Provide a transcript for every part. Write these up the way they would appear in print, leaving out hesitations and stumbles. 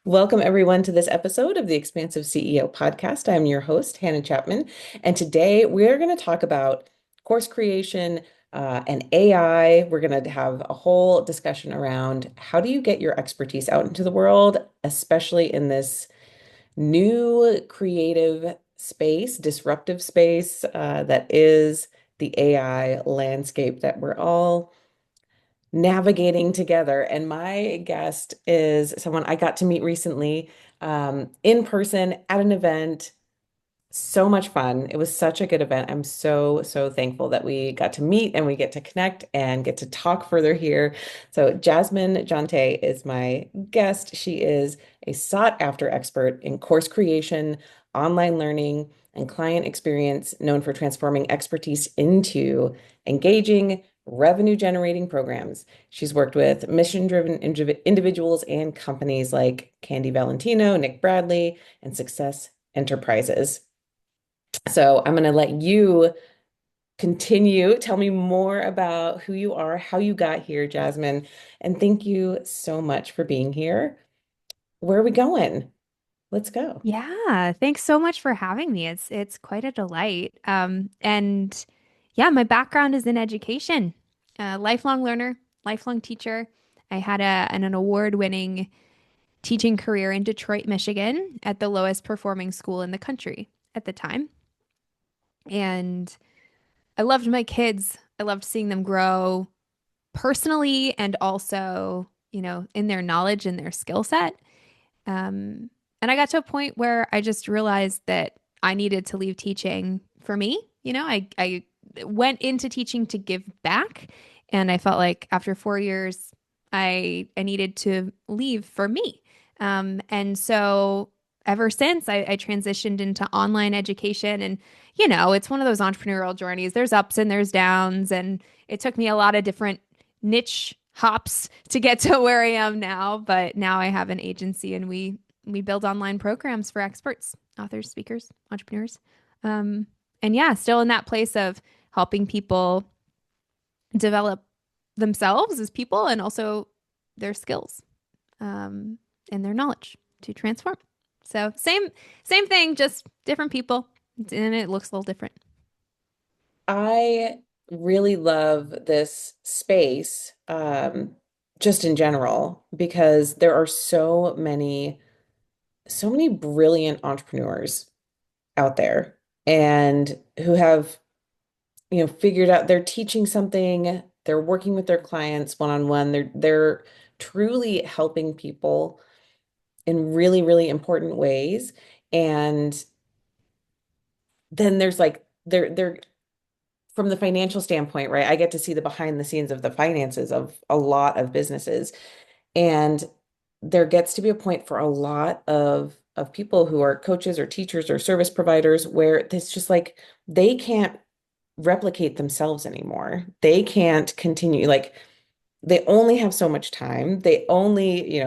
Welcome, everyone, to this episode of the Expansive CEO podcast. I'm your host, Hannah Chapman, and today we're going to talk about course creation and AI. We're going to have a whole discussion around how do you get your expertise out into the world, especially in this new creative space, disruptive space that is the AI landscape that we're all navigating together. And my guest is someone I got to meet recently in person at an event. So much fun. It was such a good event. I'm so thankful that we got to meet and we get to connect and get to talk further here. So, Jasmine Jonte is my guest. She is a sought after expert in course creation, online learning, and client experience, known for transforming expertise into engaging, revenue generating programs. She's worked with mission driven individuals and companies like Candy Valentino, Nick Bradley, and Success Enterprises. So I'm going to let you continue. Tell me more about who you are, how you got here, Jasmine. And thank you so much for being here. Where are we going? Let's go. Yeah, thanks so much for having me. It's quite a delight. And yeah, my background is in education. Lifelong learner, lifelong teacher. I had an award-winning teaching career in Detroit, Michigan, at the lowest performing school in the country at the time. And I loved my kids. I loved seeing them grow personally and also, in their knowledge and their skill set. And I got to a point where I just realized that I needed to leave teaching for me. I went into teaching to give back, and I felt like after 4 years, I needed to leave for me. And so ever since I transitioned into online education, and it's one of those entrepreneurial journeys. There's ups and there's downs, and it took me a lot of different niche hops to get to where I am now. But now I have an agency, and we build online programs for experts, authors, speakers, entrepreneurs. Um, and yeah, still in that place of helping people develop themselves as people and also their skills um, and their knowledge to transform. So same thing, just different people, and it looks a little different. I really love this space, just in general, because there are so many brilliant entrepreneurs out there and who have figured out they're teaching something, they're working with their clients one-on-one, they're truly helping people in really important ways. And then there's like they're from the financial standpoint, right? I get to see the behind the scenes of the finances of a lot of businesses. And there gets to be a point for a lot of people who are coaches or teachers or service providers where it's just like they can't replicate themselves anymore. They can't continue, like they only have so much time. They only,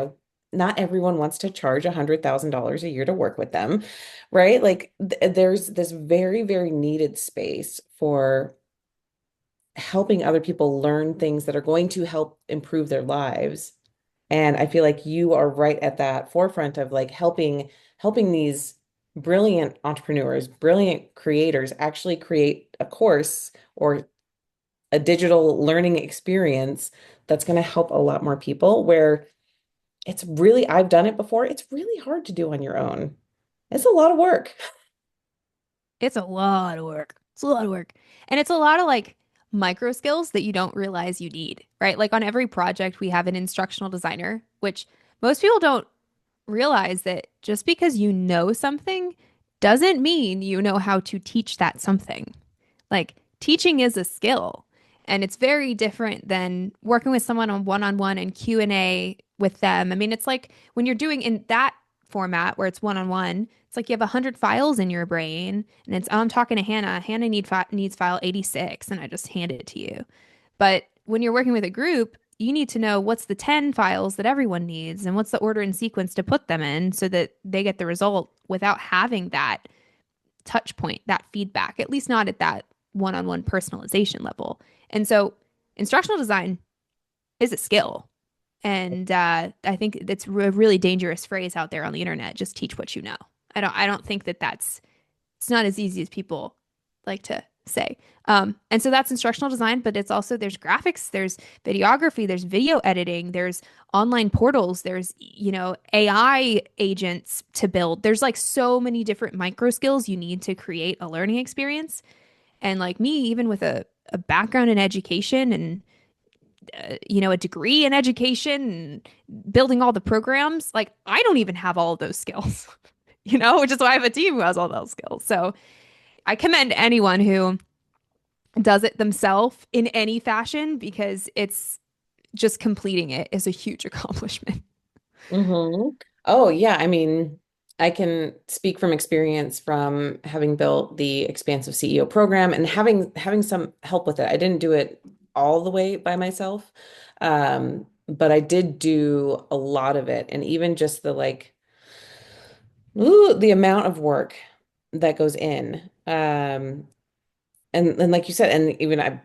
not everyone wants to charge $100,000 a year to work with them, right? Like there's this very needed space for helping other people learn things that are going to help improve their lives. And I feel like you are right at that forefront of like helping these brilliant entrepreneurs, brilliant creators actually create a course or a digital learning experience that's going to help a lot more people where it's really, I've done it before. It's really hard to do on your own. It's a lot of work. It's a lot of work. It's a lot of work. And it's a lot of like micro skills that you don't realize you need, right? Like on every project, we have an instructional designer, which most people don't realize that just because you know something doesn't mean you know how to teach that something. Like teaching is a skill, and it's very different than working with someone on one-on-one and Q&A with them. I mean, it's like when you're doing in that format where it's one-on-one, it's like you have 100 files in your brain, and it's, oh, I'm talking to Hannah. Hannah needs file 86, and I just hand it to you. But when you're working with a group, you need to know what's the 10 files that everyone needs and what's the order and sequence to put them in so that they get the result without having that touch point, that feedback, at least not at that one on one personalization level. And so instructional design is a skill. And I think it's a really dangerous phrase out there on the internet. Just teach what you know. I don't think that it's not as easy as people like to say. And so that's instructional design, but it's also there's graphics, there's videography, there's video editing, there's online portals, there's, AI agents to build. There's like so many different micro skills you need to create a learning experience. And like me, even with a background in education and a degree in education and building all the programs, like I don't even have all of those skills, which is why I have a team who has all those skills. So I commend anyone who does it themselves in any fashion because it's just completing it is a huge accomplishment. Hmm. Oh, yeah. I mean, I can speak from experience from having built the Expansive CEO program and having some help with it. I didn't do it all the way by myself, but I did do a lot of it, and even just the like, the amount of work that goes in. And like you said, and even I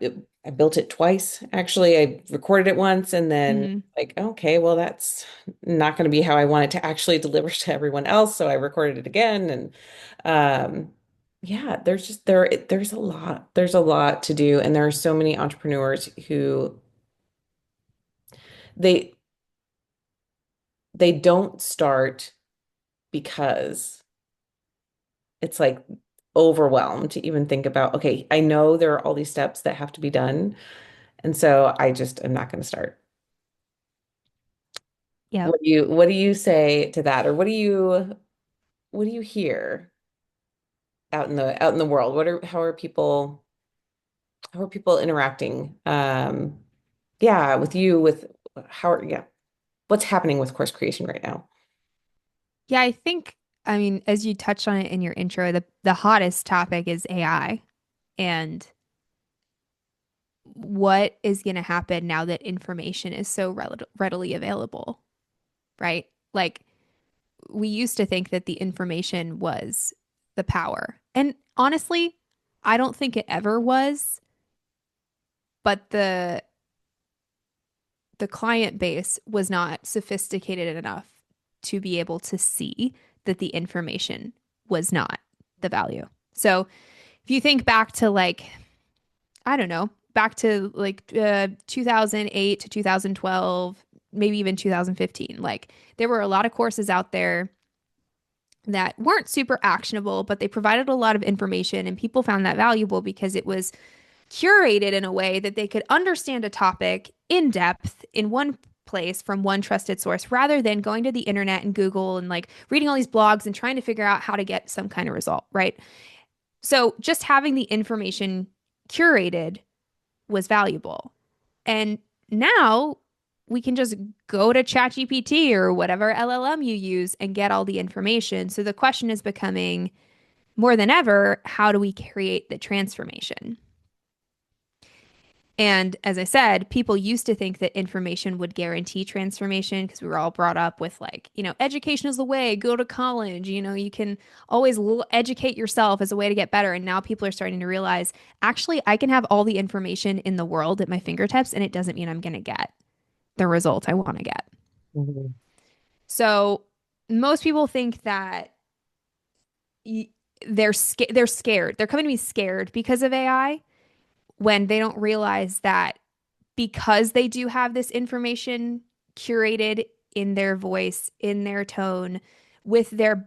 built it twice. Actually, I recorded it once and then Hmm. like, okay, well, that's not going to be how I want it to actually deliver to everyone else. So I recorded it again. And yeah, there's a lot to do. And there are so many entrepreneurs who they they don't start because it's like overwhelmed to even think about, okay, I know there are all these steps that have to be done. And so I just am not going to start. Yep. What do you say to that? Or what do you hear out in the world? How are people interacting? Yeah, with you with yeah, what's happening with course creation right now? Yeah, I mean, as you touched on it in your intro, the hottest topic is AI and what is going to happen now that information is so readily available, right? Like we used to think that the information was the power. And honestly, I don't think it ever was, but the client base was not sophisticated enough to be able to see that the information was not the value. So if you think back to like, I don't know, back to like 2008 to 2012, maybe even 2015, like there were a lot of courses out there that weren't super actionable, but they provided a lot of information and people found that valuable because it was curated in a way that they could understand a topic in depth in one place from one trusted source rather than going to the internet and Google and like reading all these blogs and trying to figure out how to get some kind of result, right? So just having the information curated was valuable. And now we can just go to ChatGPT or whatever LLM you use and get all the information. So the question is becoming more than ever, how do we create the transformation? And as I said, people used to think that information would guarantee transformation because we were all brought up with like, education is the way, go to college, you can always educate yourself as a way to get better. And now people are starting to realize, actually, I can have all the information in the world at my fingertips, and it doesn't mean I'm going to get the result I want to get. Mhm. So most people think that they're scared. They're coming to me scared because of AI when they don't realize that because they do have this information curated in their voice, in their tone, with their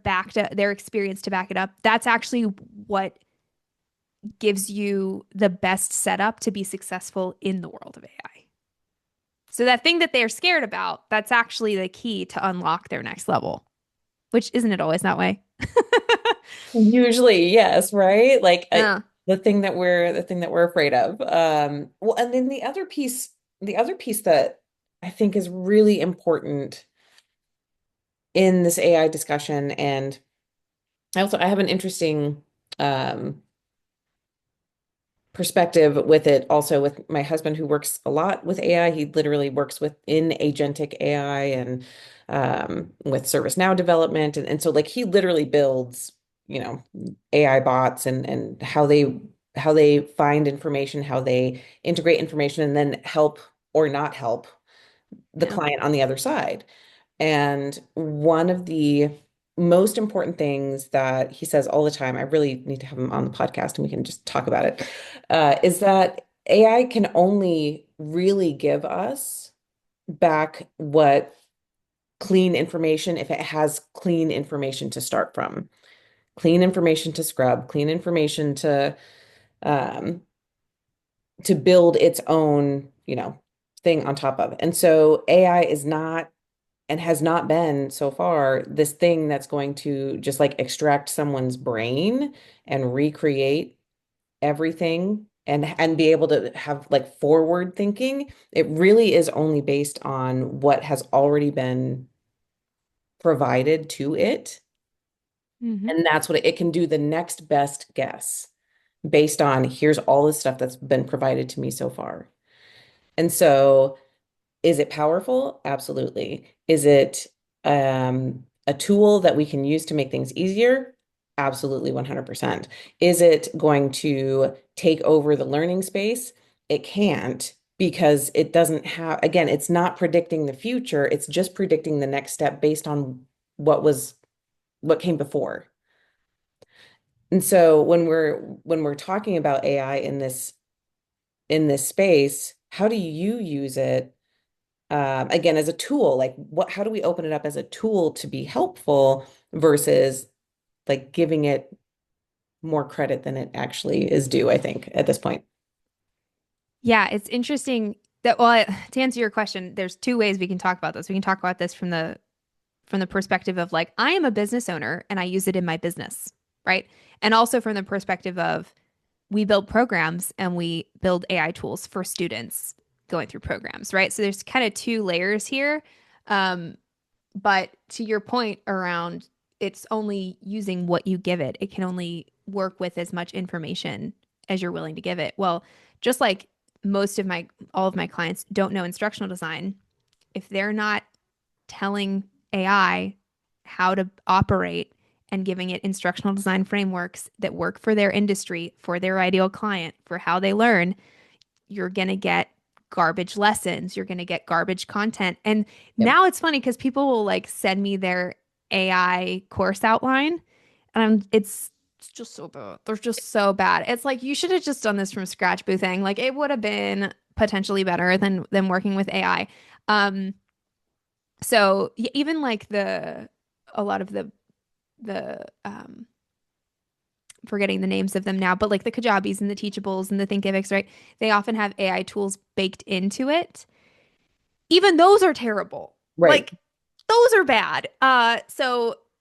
experience to back it up, that's actually what gives you the best setup to be successful in the world of AI. So that thing that they're scared about, that's actually the key to unlock their next level, which isn't it always that way? Usually, yes, right? Like Yeah. the thing that we're afraid of. Well, and then the other piece that I think is really important in this AI discussion, and I have an interesting um perspective with it also with my husband who works a lot with AI. He literally works within agentic AI and with ServiceNow development. And so like he literally builds, AI bots and how they find information, how they integrate information and then help or not help the Yeah. client on the other side. And one of the most important things that he says all the time, I really need to have him on the podcast and we can just talk about it, is that AI can only really give us back what clean information if it has clean information to start from, clean information to scrub, clean information um, to build its own, thing on top of. And so AI is not and has not been so far this thing that's going to just like extract someone's brain and recreate everything and be able to have like forward thinking. It really is only based on what has already been provided to it. Hmm. And that's what it can do the next best guess based on here's all the stuff that's been provided to me so far. And so is it powerful? Absolutely. Is it a tool that we can use to make things easier? Absolutely, 100%. Is it going to take over the learning space? It can't because it doesn't have, again, it's not predicting the future. It's just predicting the next step based on what came before. And so when we're talking about AI in this space, how do you use it again as a tool? Like how do we open it up as a tool to be helpful versus like giving it more credit than it actually is due, I think, at this point. Yeah, it's interesting that, well, to answer your question, there's two ways we can talk about this. We can talk about this from the perspective of like, I am a business owner and I use it in my business, right? And also from the perspective of we build programs and we build AI tools for students going through programs, right? So there's kind of two layers here. Um, but to your point around it's only using what you give it, it can only work with as much information as you're willing to give it. Well, just like all of my clients don't know instructional design, if they're not telling AI how to operate and giving it instructional design frameworks that work for their industry, for their ideal client, for how they learn, you're going to get garbage lessons. You're going to get garbage content. And Yep. now it's funny because people will like send me their AI course outline and it's just so bad. They're just so bad. It's like you should have just done this from scratch, Boo Thing. Like it would have been potentially better than working with AI. Um, so even like a lot of the forgetting the names of them now, but like the Kajabis and the Teachables and the Thinkifics, right? They often have AI tools baked into it. Even those are terrible. Right. Like those are bad.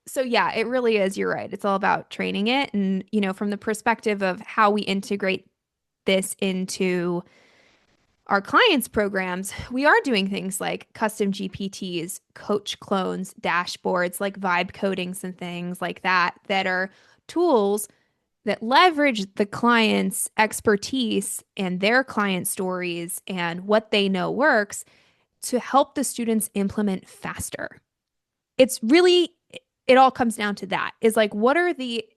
So yeah, it really is. You're right. It's all about training it, and from the perspective of how we integrate this into our clients' programs, we are doing things like custom GPTs, coach clones, dashboards, like vibe codings and things like that, that are tools that leverage the client's expertise and their client stories and what they know works to help the students implement faster. It's really, it all comes down to that is like,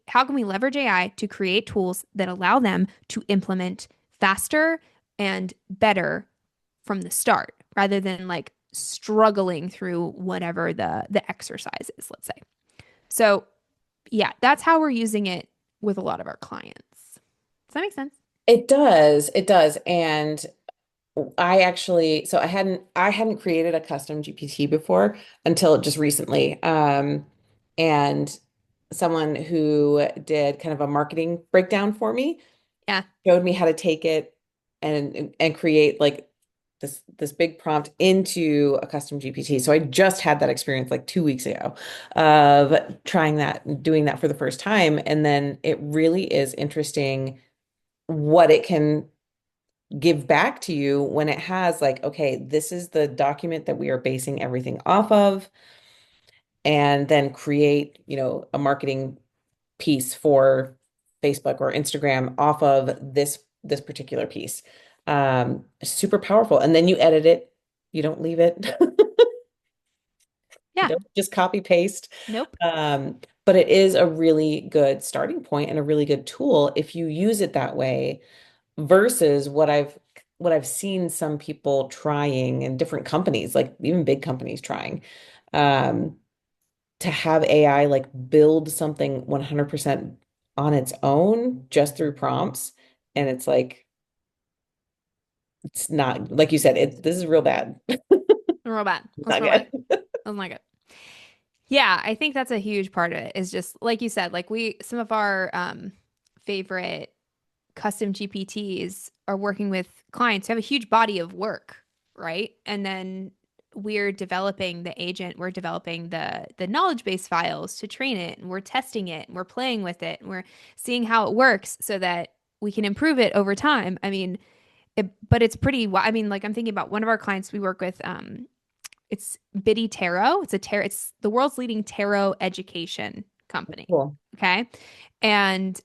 how can we leverage AI to create tools that allow them to implement faster and better from the start rather than like struggling through whatever the exercise is, let's say. So yeah, that's how we're using it with a lot of our clients. Does that make sense? It does. It does. And so I hadn't created a custom GPT before until just recently. And someone who did kind of a marketing breakdown for me Yeah. showed me how to take it and create like this big prompt into a custom GPT. So I just had that experience like 2 weeks ago of trying that, doing that for the first time. And then it really is interesting what it can give back to you when it has like, okay, this is the document that we are basing everything off of, and then create, a marketing piece for Facebook or Instagram off of this particular piece. Super powerful. And then you edit it. You don't leave it. You Yeah. don't just copy paste. Nope. But it is a really good starting point and a really good tool if you use it that way versus what I've what I've seen some people trying and different companies, like even big companies trying, um, to have AI like build something 100% on its own just through prompts. And it's like, it's not, like you said, this is real bad. Real bad. It's That's not real bad. good. That's not good. Yeah, I think that's a huge part of it is just like you said, like some of our favorite custom GPTs are working with clients who have a huge body of work, right? And then we're developing the agent, we're developing the knowledge base files to train it, and we're testing it, and we're playing with it, and we're seeing how it works so that we can improve it over time. I mean, but it's pretty, I mean, like I'm thinking about one of our clients we work with, it's Biddy Tarot. It's the world's leading tarot education company. Cool. Okay. And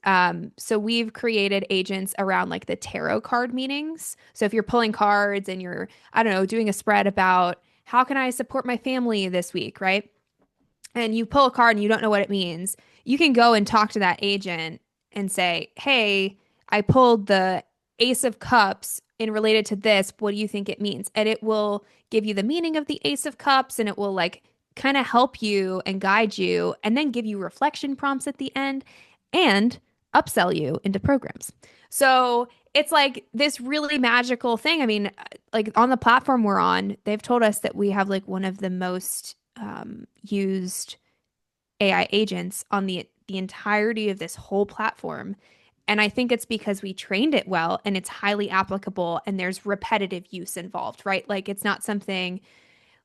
so we've created agents around like the tarot card meanings. So if you're pulling cards and you're, I don't know, doing a spread about how can I support my family this week, right? And you pull a card and you don't know what it means, you can go and talk to that agent and say, "Hey, I pulled the Ace of Cups and related to this. What do you think it means?" And it will give you the meaning of the Ace of Cups and it will like kind of help you and guide you and then give you reflection prompts at the end and upsell you into programs. So it's like this really magical thing. I mean, like on the platform we're on, they've told us that we have like one of the most used AI agents on the entirety of this whole platform. And I think it's because we trained it well and it's highly applicable and there's repetitive use involved, right? Like it's not something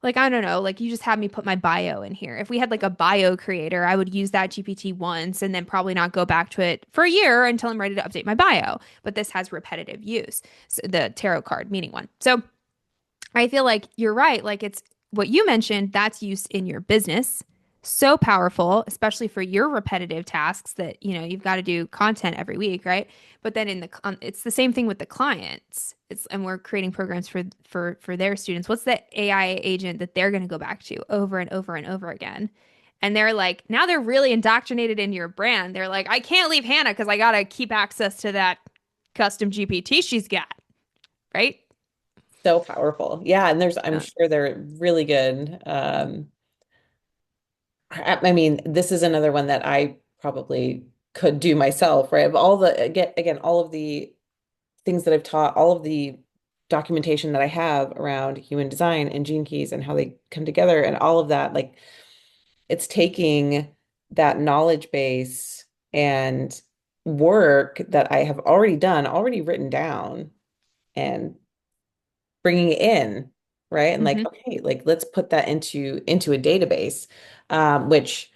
like I don't know, like you just had me put my bio in here. If we had like a bio creator, I would use that GPT once and then probably not go back to it for a year until I'm ready to update my bio. But this has repetitive use, so the tarot card meaning one. So I feel like you're right. Like it's what you mentioned, that's used in your business. So powerful, especially for your repetitive tasks that, you've got to do content every week, right? But then it's the same thing with the clients. And we're creating programs for their students. What's the AI agent that they're going to go back to over and over and over again? And they're like, now they're really indoctrinated in your brand. They're like, I can't leave Hannah because I got to keep access to that custom GPT she's got, right? So powerful. Yeah. And I'm Uh, sure they're really good. I mean, this is another one that I probably could do myself, right? Of all the, again, all of the things that I've taught, all of the documentation that I have around human design and gene keys and how they come together and all of that, like it's taking that knowledge base and work that I have already done, already written down and bringing it in, right? And like, mhm. okay, like let's put that into a database, which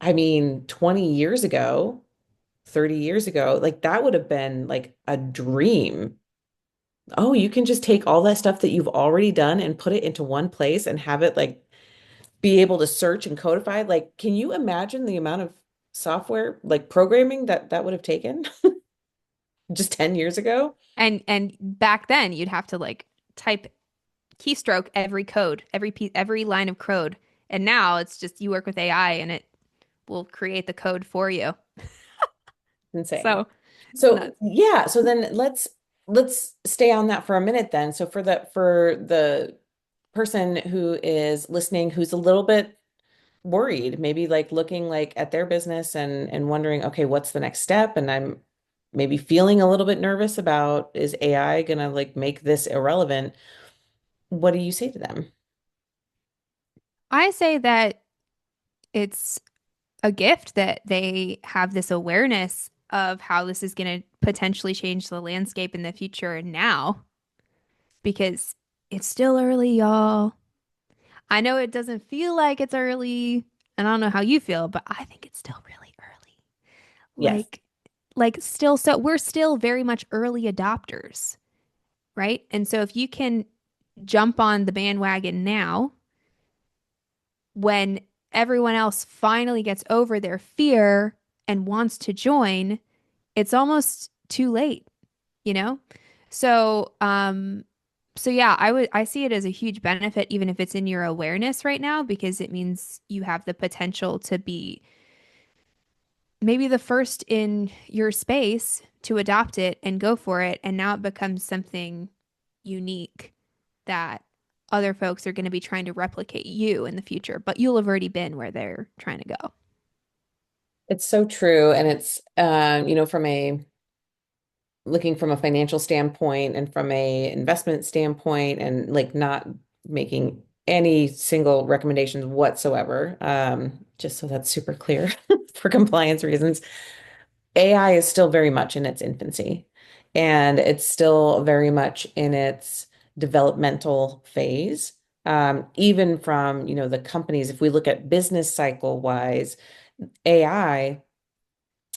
I mean, 20 years ago, 30 years ago, like that would have been like a dream. Oh, you can just take all that stuff that you've already done and put it into one place and have it like be able to search and codify. Like, can you imagine the amount of software, like programming that would have taken just 10 years ago? And back then you'd have to like type keystroke every code, every line of code. And now it's just you work with AI and it will create the code for you. Insane. So it's So nuts. yeah, so then let's stay on that for a minute then. So for the person who is listening who's a little bit worried, maybe like looking like at their business and wondering, okay, what's the next step? And I'm maybe feeling a little bit nervous about is AI gonna like make this irrelevant? What do you say to them? I say that it's a gift that they have this awareness of how this is going to potentially change the landscape in the future now because it's still early, y'all. I know it doesn't feel like it's early, and I don't know how you feel, but I think it's still really early. Yes. Like still so we're still very much early adopters, right? And so if you can jump on the bandwagon now when everyone else finally gets over their fear and wants to join, it's almost too late, you know? So, so yeah, I see it as a huge benefit even if it's in your awareness right now because it means you have the potential to be maybe the first in your space to adopt it and go for it, and now it becomes something unique that other folks are going to be trying to replicate you in the future, but you'll have already been where they're trying to go. It's so true. And it's, looking from a financial standpoint and from a investment standpoint and like not making any single recommendations whatsoever, just so that's super clear for compliance reasons. AI is still very much in its infancy and it's still very much in its developmental phase. Even from, the companies, if we look at business cycle wise, AI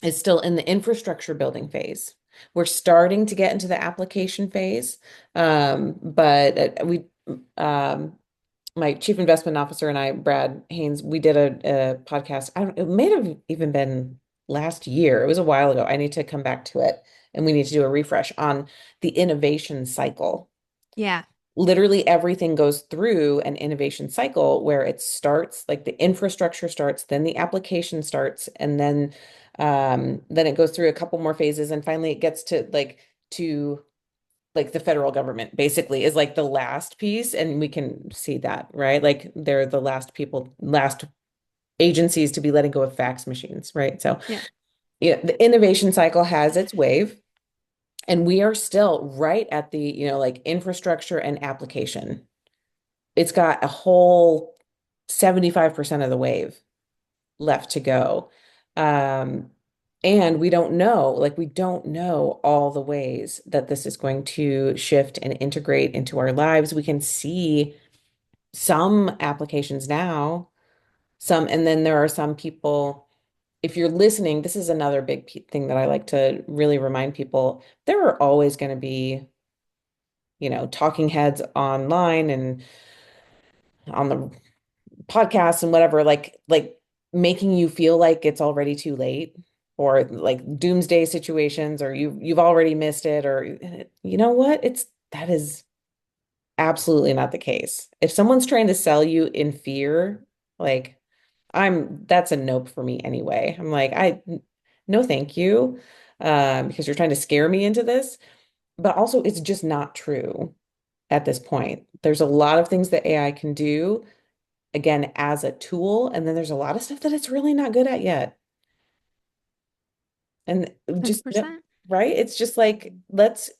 is still in the infrastructure building phase. We're starting to get into the application phase, but um, my chief investment officer and I, Brad Haynes, we did a podcast. I don't, it may have even been last year. It was a while ago. I need to come back to it, and we need to do a refresh on the innovation cycle. Yeah. Literally everything goes through an innovation cycle where it starts, like the infrastructure starts, then the application starts, and then it goes through a couple more phases, and finally it gets to like the federal government basically is like the last piece, and we can see that, right? Like they're the last agencies to be letting go of fax machines, right? So Yeah. yeah, the innovation cycle has its wave. And we are still right at the, like infrastructure and application. It's got a whole 75% of the wave left to go. Um, and we don't know all the ways that this is going to shift and integrate into our lives. We can see some applications now, and then there are some people, if you're listening, this is another big thing that I like to really remind people. There are always going to be, talking heads online and on the podcasts and whatever, like making you feel like it's already too late, or like doomsday situations, or you've already missed it, or you know what? That is absolutely not the case. If someone's trying to sell you in fear, like that's a nope for me anyway. I'm like, no, thank you. Because you're trying to scare me into this, but also it's just not true at this point. There's a lot of things that AI can do, again, as a tool, and then there's a lot of stuff that it's really not good at yet. And just, 100%. right? It's just like, let's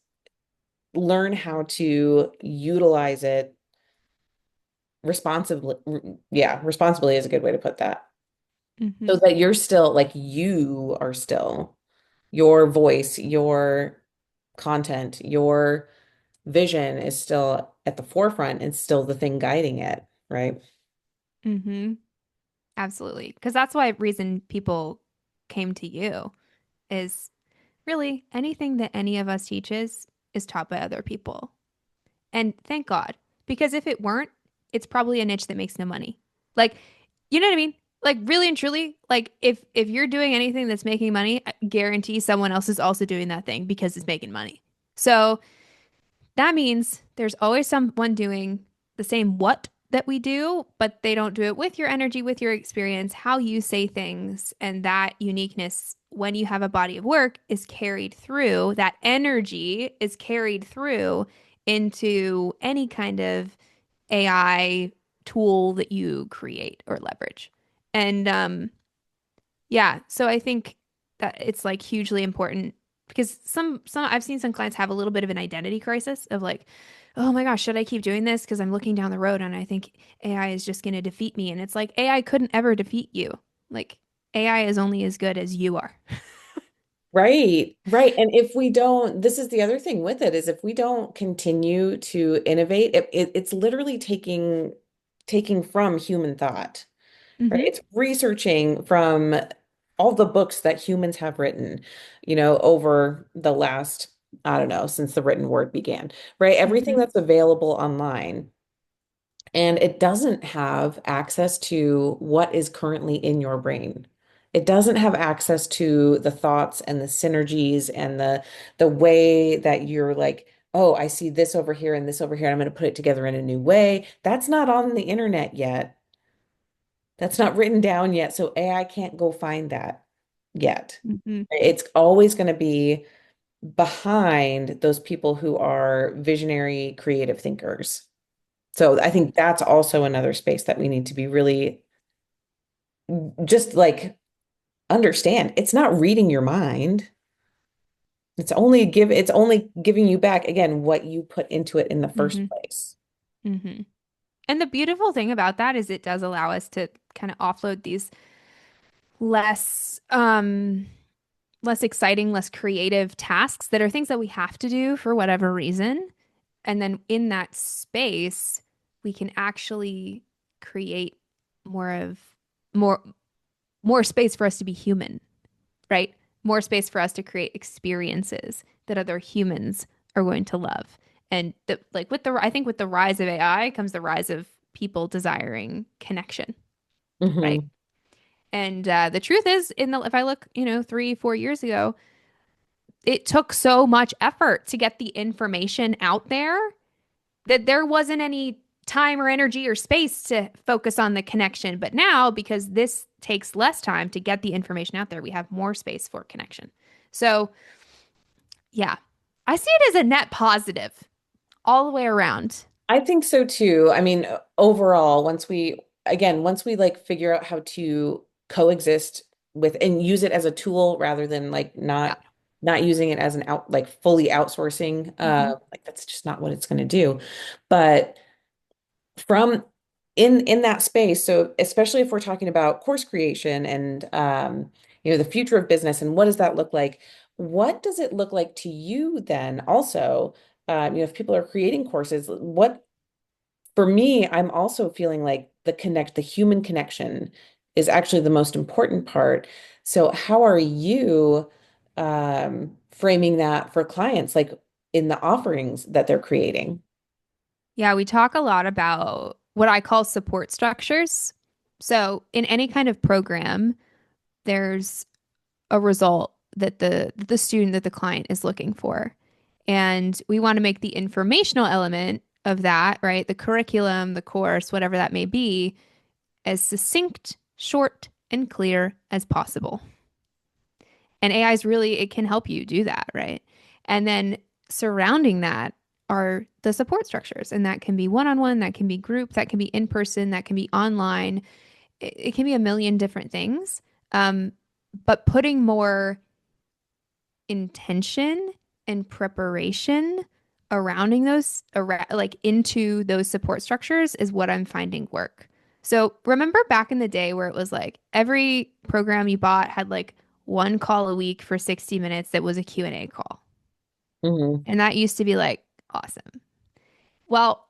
learn how to utilize it responsibly. Yeah, responsibly is a good way to put that. So Hmm. that you are still your voice, your content, your vision is still at the forefront and still the thing guiding it, right? Hmm. Absolutely. Because that's why reason people came to you is really anything that any of us teaches is taught by other people. And thank God, because if it weren't, it's probably a niche that makes no money. Like, you know what I mean? Like really and truly, like if you're doing anything that's making money, I guarantee someone else is also doing that thing because it's making money. So that means there's always someone doing the same what that we do, but they don't do it with your energy, with your experience, how you say things, and that uniqueness when you have a body of work is carried through, that energy is carried through into any kind of AI tool that you create or leverage. And yeah, so I think that it's like hugely important because some I've seen some clients have a little bit of an identity crisis of like, oh my gosh, should I keep doing this? Because I'm looking down the road and I think AI is just going to defeat me. And it's like AI couldn't ever defeat you. Like AI is only as good as you are. Right, right. And if we don't, this is the other thing with it, is if we don't continue to innovate, it's literally taking from human thought, right? Hmm. It's researching from all the books that humans have written, over the last, I don't know, since the written word began, right? Everything Hmm. that's available online. And it doesn't have access to what is currently in your brain. It doesn't have access to the thoughts and the synergies and the way that you're like, oh, I see this over here and this over here, and I'm going to put it together in a new way. That's not on the internet yet. That's not written down yet. So AI can't go find that. yet. Hmm. It's always going to be behind those people who are visionary, creative thinkers. So I think that's also another space that we need to be really just like understand. It's not reading your mind. It's only giving you back again what you put into it in the first Hmm. place. Hmm. And the beautiful thing about that is it does allow us to kind of offload these less less exciting, less creative tasks that are things that we have to do for whatever reason. And then in that space, we can actually create more of more more space for us to be human, right? More space for us to create experiences that other humans are going to love. And like with the I think with the rise of AI comes the rise of people desiring connection, right? Hmm. And the truth is, in the if I look, 3, 4 years ago, it took so much effort to get the information out there that there wasn't any time or energy or space to focus on the connection. But now, because this takes less time to get the information out there, we have more space for connection. So, yeah, I see it as a net positive all the way around. I think so too. I mean, overall, once we like figure out how to coexist with and use it as a tool rather than like Yeah. not using it as an like fully outsourcing, Hmm. like that's just not what it's going to do. But from in that space, so especially if we're talking about course creation and the future of business and what does that look like? What does it look like to you then also? If people are creating courses, what for me, I'm also feeling like the human connection is actually the most important part. So how are you framing that for clients, like in the offerings that they're creating? Yeah, we talk a lot about what I call support structures. So, in any kind of program, there's a result that the student that the client is looking for. And we want to make the informational element of that, right? The curriculum, the course, whatever that may be, as succinct, short, and clear as possible. And AI is really, it can help you do that, right? And then surrounding that are the support structures. And that can be one on one, that can be group, that can be in person, that can be online. It can be a million different things. Um, but putting more intention and preparation like into those support structures is what I'm finding work. So remember back in the day where it was like every program you bought had like one call a week for 60 minutes that was a Q&A call. Hmm. And that used to be like awesome. Well,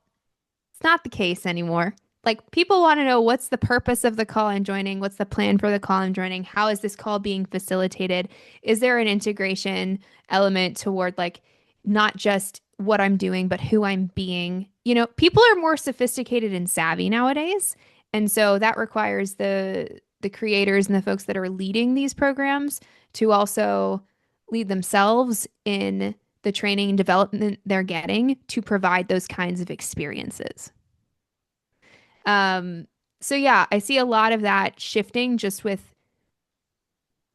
it's not the case anymore. Like people want to know what's the purpose of the call I'm joining? What's the plan for the call I'm joining? How is this call being facilitated? Is there an integration element toward like not just what I'm doing, but who I'm being? People are more sophisticated and savvy nowadays. And so that requires the creators and the folks that are leading these programs to also lead themselves in the training and development they're getting to provide those kinds of experiences. Um, so yeah, I see a lot of that shifting just with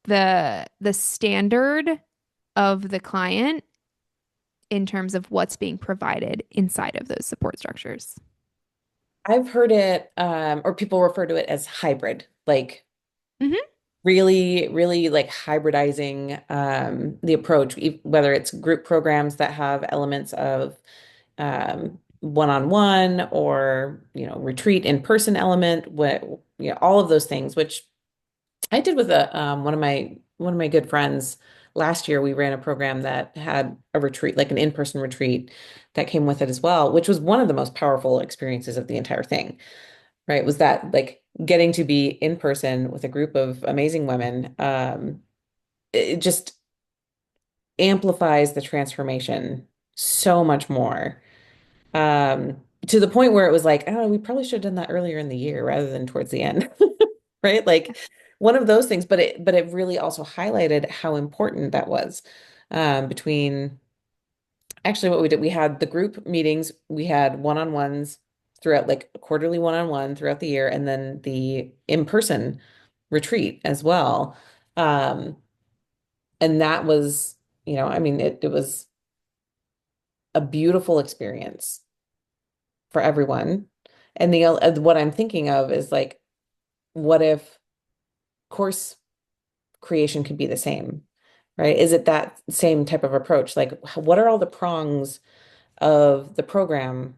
the standard of the client in terms of what's being provided inside of those support structures. I've heard it, or people refer to it as hybrid, like Hmm. really, really like hybridizing the approach, whether it's group programs that have elements of one-on-one or retreat in-person element, what all of those things, which I did with a one of my good friends last year. We ran a program that had a retreat, like an in-person retreat that came with it as well, which was one of the most powerful experiences of the entire thing, right? Was that like getting to be in person with a group of amazing women. It just amplifies the transformation so much more. To the point where it was like, oh, we probably should have done that earlier in the year rather than towards the end. Right? Like one of those things, but it really also highlighted how important that was between actually what we did. We had the group meetings, we had one-on-ones throughout like a quarterly one-on-one throughout the year, and then the in-person retreat as well. Um, and that was, I mean, it was a beautiful experience for everyone. And what I'm thinking of is like, what if course creation could be the same, right? Is it that same type of approach? Like, what are all the prongs of the program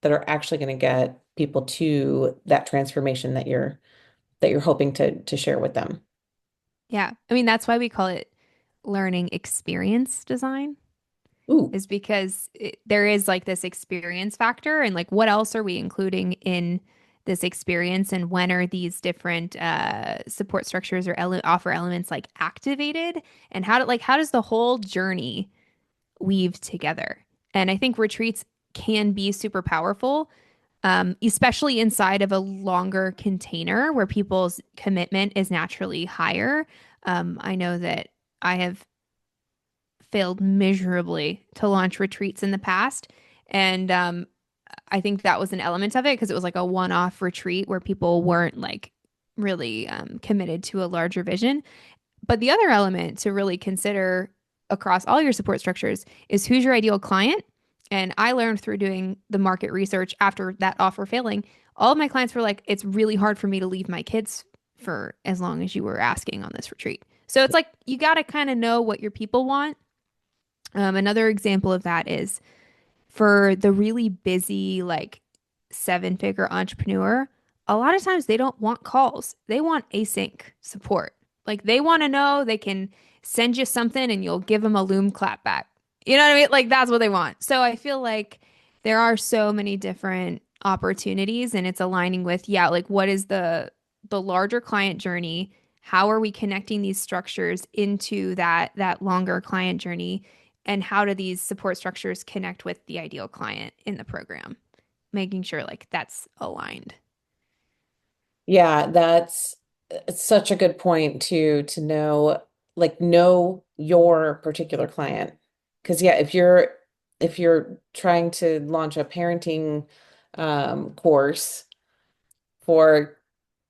that are actually going to get people to that transformation that you're hoping to share with them? Yeah. I mean, that's why we call it learning experience design, Ooh, is because there is like this experience factor and like what else are we including in this experience and when are these different support structures or offer elements like activated and how does the whole journey weave together? And I think retreats can be super powerful, especially inside of a longer container where people's commitment is naturally higher. I know that I have failed miserably to launch retreats in the past. And I think that was an element of it because it was like a one-off retreat where people weren't like really committed to a larger vision. But the other element to really consider across all your support structures is who's your ideal client. And I learned through doing the market research after that offer failing, all of my clients were like, it's really hard for me to leave my kids for as long as you were asking on this retreat. So it's like you got to kind of know what your people want. Another example of that is for the really busy, like 7-figure entrepreneur, a lot of times they don't want calls. They want async support. Like they want to know they can send you something and you'll give them a Loom clap back. You know what I mean? Like that's what they want. So I feel like there are so many different opportunities and it's aligning with, yeah, like what is the larger client journey? How are we connecting these structures into that longer client journey? And how do these support structures connect with the ideal client in the program? Making sure like that's aligned. yeah, that's it's such a good point to know your particular client. Because yeah, if you're trying to launch a parenting course for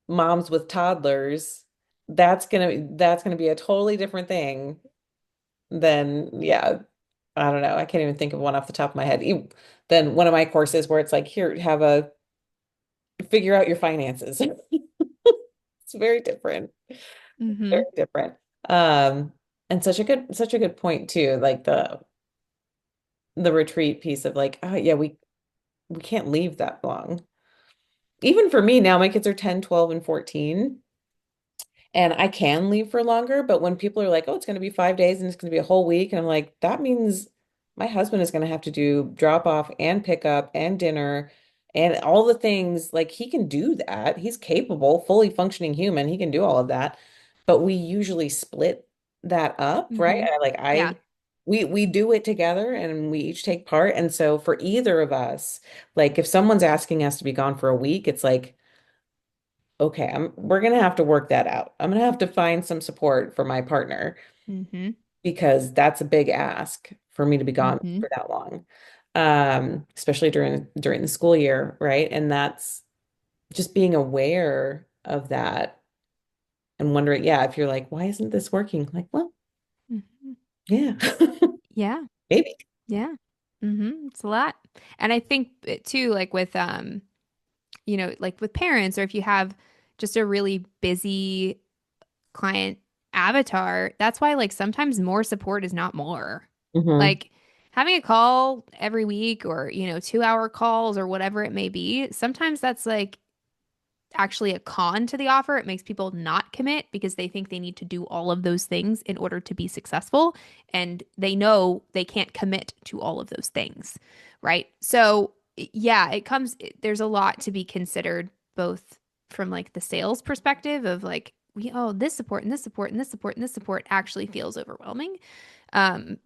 moms with toddlers, that's gonna be a totally different thing than, yeah, I don't know. I can't even think of one off the top of my head. Then one of my courses where it's like, here, have a figure out your finances. It's very different. Very Mm-hmm. different. Um, and such a good point too, like the retreat piece of like, oh yeah, we can't leave that long. Even for me now, my kids are 10, 12, and 14. And I can leave for longer, but when people are like, oh, it's going to be 5 days and it's going to be a whole week, and I'm like, that means my husband is going to have to do drop off and pick up and dinner and all the things. Like he can do that. He's capable, fully functioning human. He can do all of that. But we usually split that up, right? Mm-hmm. Like Yeah. we do it together and we each take part. And so for either of us, like if someone's asking us to be gone for a week, it's like, okay, we're gonna have to work that out. I'm gonna have to find some support for my partner Mm-hmm. because that's a big ask for me to be gone Mm-hmm. for that long. Especially during the school year, right? And that's just being aware of that and wondering, yeah, if you're like, why isn't this working? Like, well, Mm-hmm. yeah, Yeah. maybe. Yeah. Mm-hmm. It's a lot. And I think too, like with like with parents, or if you have just a really busy client avatar, that's why like sometimes more support is not more. Hmm. Like having a call every week or, 2-hour calls or whatever it may be, sometimes that's like actually a con to the offer. It makes people not commit because they think they need to do all of those things in order to be successful. And they know they can't commit to all of those things. Right. So, yeah, there's a lot to be considered, both from like the sales perspective of like, this support and this support and this support and this support actually feels overwhelming.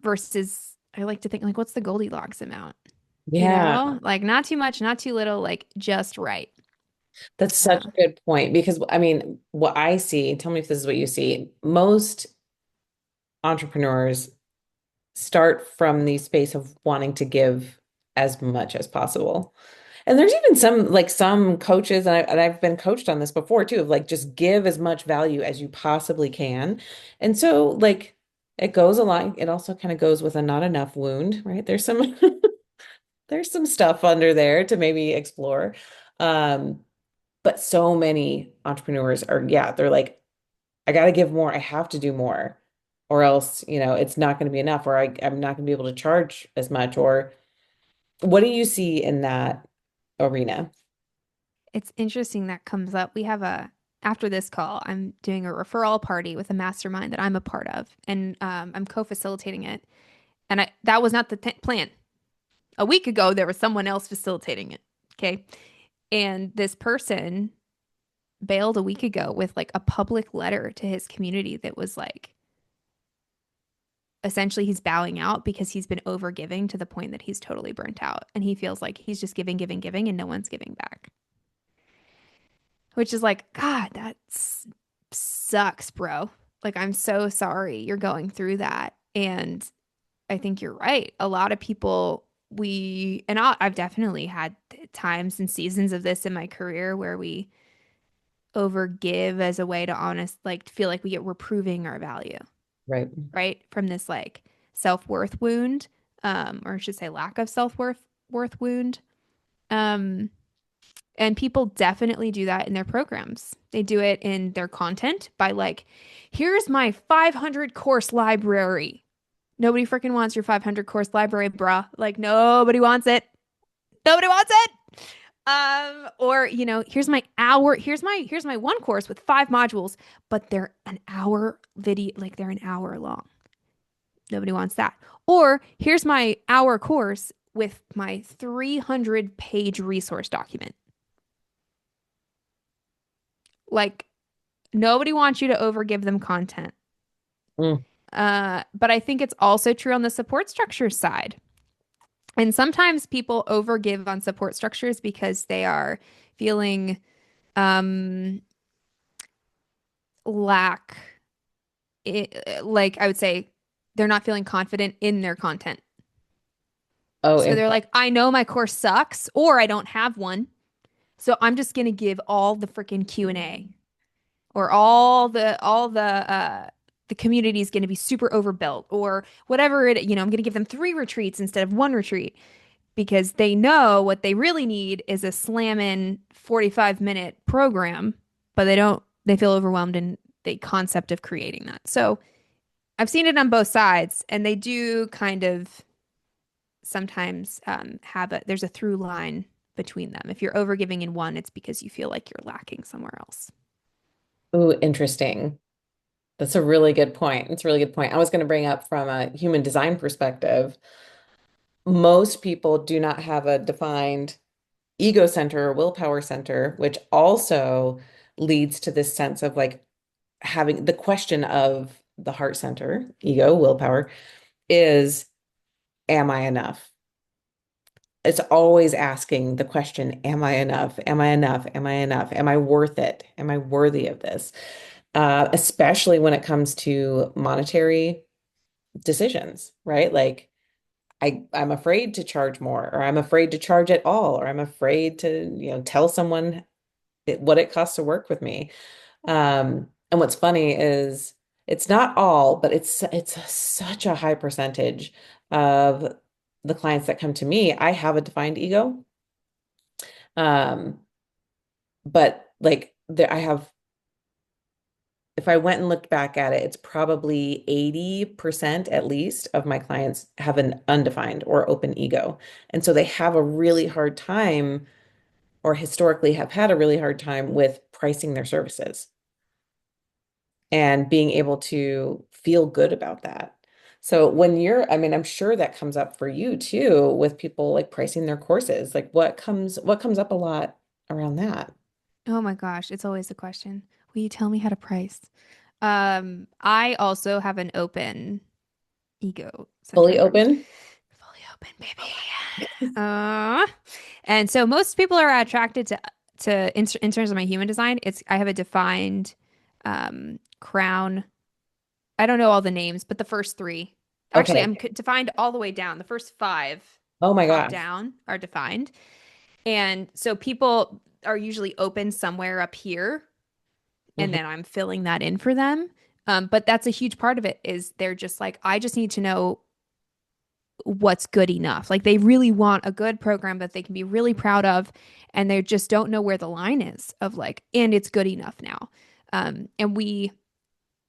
Versus I like to think like, what's the Goldilocks amount? Yeah, Like not too much, not too little, like just right. that's such Uh, a good point because I mean, what I see, tell me if this is what you see. Most entrepreneurs start from the space of wanting to give as much as possible. And there's even some coaches, and I've been coached on this before too, of like just give as much value as you possibly can. And so like it goes along, it also kind of goes with a not enough wound, right? There's some stuff under there to maybe explore. Um, but so many entrepreneurs are, yeah, they're like, I got to give more. I have to do more, or else, it's not going to be enough, or I'm not going to be able to charge as much. Or what do you see in that arena? It's interesting that comes up. After this call, I'm doing a referral party with a mastermind that I'm a part of, and I'm co-facilitating it. And that was not the plan. A week ago, there was someone else facilitating it. Okay. And this person bailed a week ago with like a public letter to his community that was like, essentially he's bowing out because he's been over giving to the point that he's totally burnt out. And he feels like he's just giving, giving, giving, and no one's giving back. Which is like, God, sucks, bro. Like, I'm so sorry you're going through that. And I think you're right. A lot of people, I've definitely had times and seasons of this in my career where we overgive as a way to like, feel like we're proving our value, Right. right? From this like self-worth wound, or I should say lack of self-worth wound. Um, And people definitely do that in their programs. They do it in their content by like, here's my 500 course library. Nobody freaking wants your 500 course library, bruh. Like nobody wants it. Nobody wants it. Or here's my one course with 5 modules, but they're an hour video, like they're an hour long. Nobody wants that. Or here's my hour course with my 300-page resource document. Like nobody wants you to overgive them content. Mm. But I think it's also true on the support structure side. And sometimes people overgive on support structures because they are feeling um, lack, like I would say, they're not feeling confident in their content. Oh, So they're like, I know my course sucks, or I don't have one. So I'm just gonna give all the freaking Q&A, or the community is going to be super overbuilt, or whatever I'm going to give them 3 retreats instead of 1 retreat because they know what they really need is a slam-in 45-minute program, but they feel overwhelmed in the concept of creating that. So I've seen it on both sides, and they do kind of sometimes there's a through line between them. If you're overgiving in one, it's because you feel like you're lacking somewhere else. ooh, interesting. That's a really good point. It's a really good point. I was going to bring up from a human design perspective, most people do not have a defined ego center or willpower center, which also leads to this sense of like having the question of the heart center, ego, willpower, is, am I enough? It's always asking the question, am I enough? Am I enough? Am I enough? Am I worth it? Am I worthy of this? Especially when it comes to monetary decisions, right? Like I'm afraid to charge more, or I'm afraid to charge at all, or I'm afraid to, tell someone what it costs to work with me. And what's funny is it's not all, but such a high percentage of the clients that come to me. I have a defined ego. Um, but like I have, if I went and looked back at it, it's probably 80% at least of my clients have an undefined or open ego. And so they have a really hard time, or historically have had a really hard time with pricing their services and being able to feel good about that. So I mean, I'm sure that comes up for you too with people like pricing their courses. Like what comes up a lot around that? Oh my gosh, it's always a question. Will you tell me how to price? I also have an open ego Fully center. open? Fully open, baby. Uh, and so most people are attracted in terms of my human design. I have a defined crown. I don't know all the names, but the first three. Actually, Okay. I'm defined all the way down. The first five Oh my top gosh. down are defined. And so people are usually open somewhere up here, and Mhm. then I'm filling that in for them. But that's a huge part of it is they're just like, I just need to know what's good enough. Like they really want a good program that they can be really proud of, and they just don't know where the line is of like, and it's good enough now. And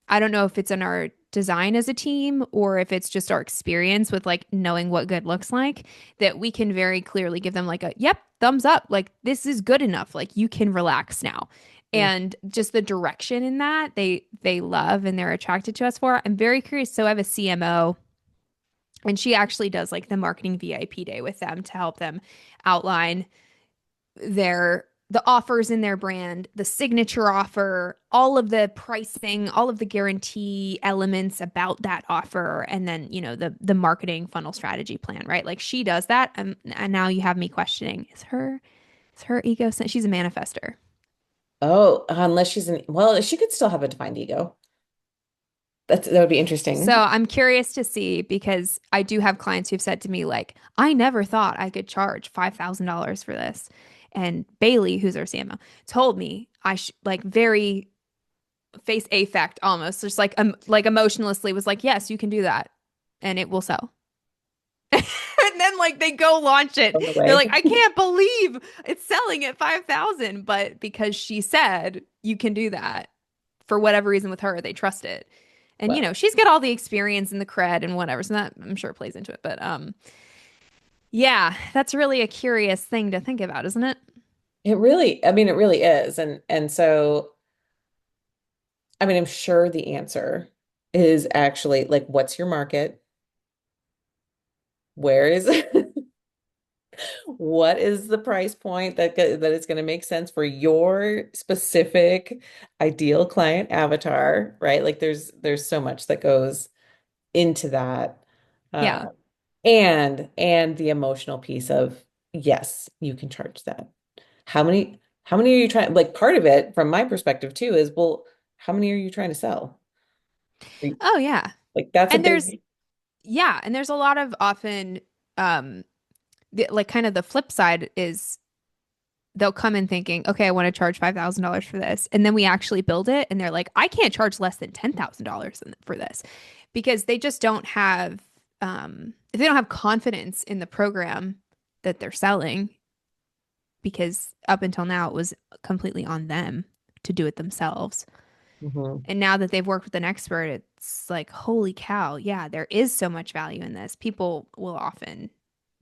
I don't know if it's in our design as a team or if it's just our experience with like knowing what good looks like, that we can very clearly give them like a, yep, thumbs up. Like this is good enough. Like you can relax now. Mhm. And just the direction in that they love and they're attracted to us for. I'm very curious. So I have a CMO, and she actually does like the marketing VIP day with them to help them outline the offers in their brand, the signature offer, all of the pricing, all of the guarantee elements about that offer, and then, the marketing funnel strategy plan, right? Like she does that. And now you have me questioning, is her ego, she's a manifester. Oh, unless well, she could still have a defined ego. That would be So interesting. I'm curious to see, because I do have clients who've said to me, like, I never thought I could charge $5,000 for this. And Bailey, who's our CMO, told me like very face affect almost, just like emotionlessly was like, yes, you can do that and it will sell. And then like they go launch it. On the They're way. like, I can't believe it's selling at 5,000. But because she said you can do that, for whatever reason with her, they trust it. And Well, she's got all the experience and the cred and whatever. So that I'm sure plays into it. But yeah, that's really a curious thing to think about, isn't it? I mean, it really is. And so, I mean, I'm sure the answer is actually like, what's your market? Where is what is the price point that is going to make sense for your specific ideal client avatar, right? Like there's so much that goes into that. Yeah. Uh, and the emotional piece of yes, you can charge that. How many are you trying, like part of it from my perspective too is, well, how many are you trying to sell? Oh, yeah. Like that's a And there's, big. yeah. And there's a lot of often, like kind of the flip side is they'll come in thinking, okay, I want to charge $5,000 for this. And then we actually build it. And they're like, I can't charge less than $10,000 for this, because they just don't have, if they don't have confidence in the program that they're selling, because up until now it was completely on them to do it themselves. Mhm. And now that they've worked with an expert, it's like, holy cow, yeah, there is so much value in this. People will often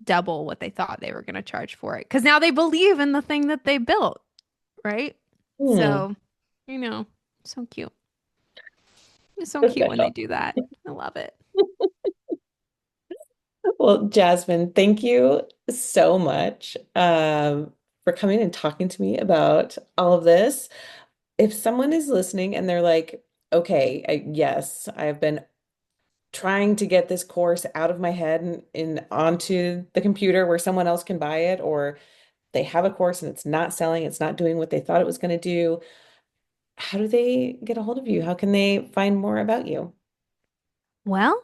double what they thought they were going to charge for it because now they believe in the thing that they built, right? Hmm. So, you know, so cute. It's so So cute when they special. do that. I love it. Well, Jasmine, thank you so much for coming and talking to me about all of this. If someone is listening and they're like, okay, yes, I've been trying to get this course out of my head and onto the computer where someone else can buy it, or they have a course and it's not selling, it's not doing what they thought it was going to do. How do they get a hold of you? How can they find more about you? Well,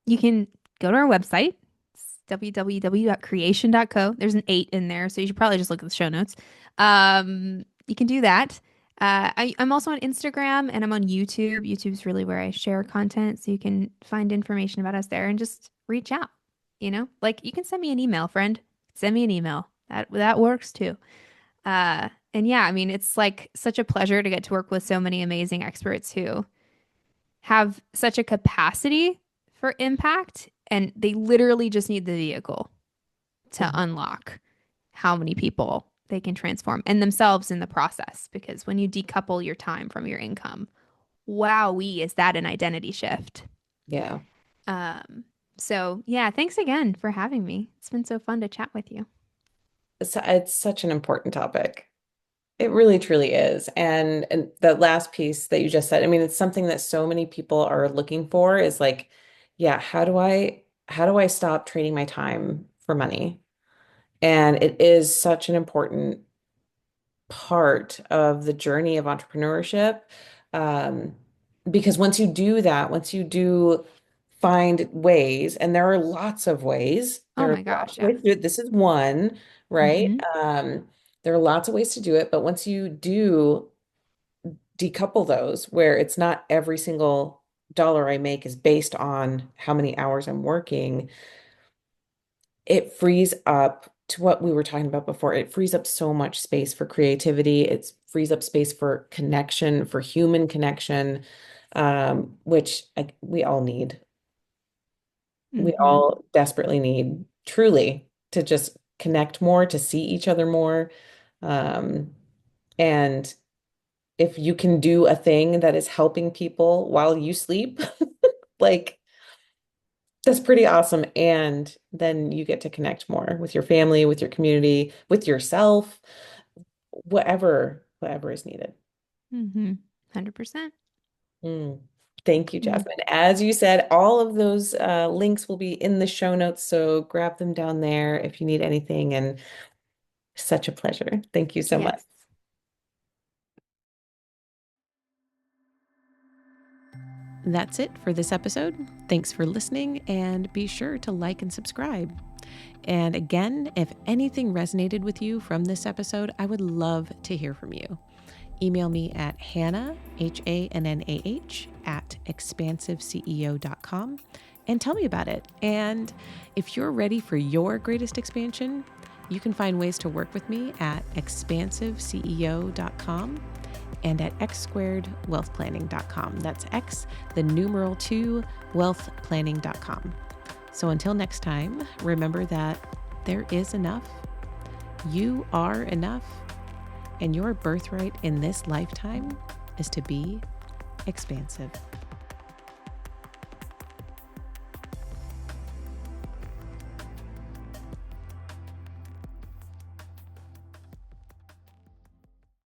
you can go to our website. It's www.creation.co. There's an 8 in there, so you should probably just look at the show notes. You can do that. I'm also on Instagram and I'm on YouTube. YouTube's really where I share content, so you can find information about us there and just reach out. Like you can send me an email, friend. Send me an email. That works too. And yeah, I mean, it's like such a pleasure to get to work with so many amazing experts who have such a capacity for impact, and they literally just need the vehicle to Mhm. unlock how many people they can transform and themselves in the process. Because when you decouple your time from your income, wowee, is that an identity shift? Yeah. Um, so yeah, thanks again for having me. It's been so fun to chat with you. It's such an important topic. It really truly is. And the last piece that you just said, I mean, it's something that so many people are looking for is like, yeah, how do I stop trading my time for money? And it is such an important part of the journey of entrepreneurship. Um, because once you do that, once you do find ways, and there are lots of ways. Oh There are my lots gosh, of yeah. ways to do it. This is one, right? Mm-hmm. There are lots of ways to do it, but once you do decouple those, where it's not every single dollar I make is based on how many hours I'm working, it frees up to what we were talking about before. It frees up so much space for creativity. It frees up space for connection, for human connection, which we all need. We Mm-hmm. all desperately need, truly, to just connect more, to see each other more. Um, and if you can do a thing that is helping people while you sleep, like that's pretty awesome. And then you get to connect more with your family, with your community, with yourself, whatever is needed. Mm-hmm. 100%. Mm. Thank you, Mm. Jasmine. As you said, all of those links will be in the show notes, so grab them down there if you need anything. And such a pleasure. Thank you so much. Yes. That's it for this episode. Thanks for listening, and be sure to like and subscribe. And again, if anything resonated with you from this episode, I would love to hear from you. Email me at Hannah, HANNAH, at expansiveceo.com and tell me about it. And if you're ready for your greatest expansion, you can find ways to work with me at expansiveceo.com and at x2wealthplanning.com. That's X, the numeral 2, wealthplanning.com. So until next time, remember that there is enough, you are enough, and your birthright in this lifetime is to be expansive.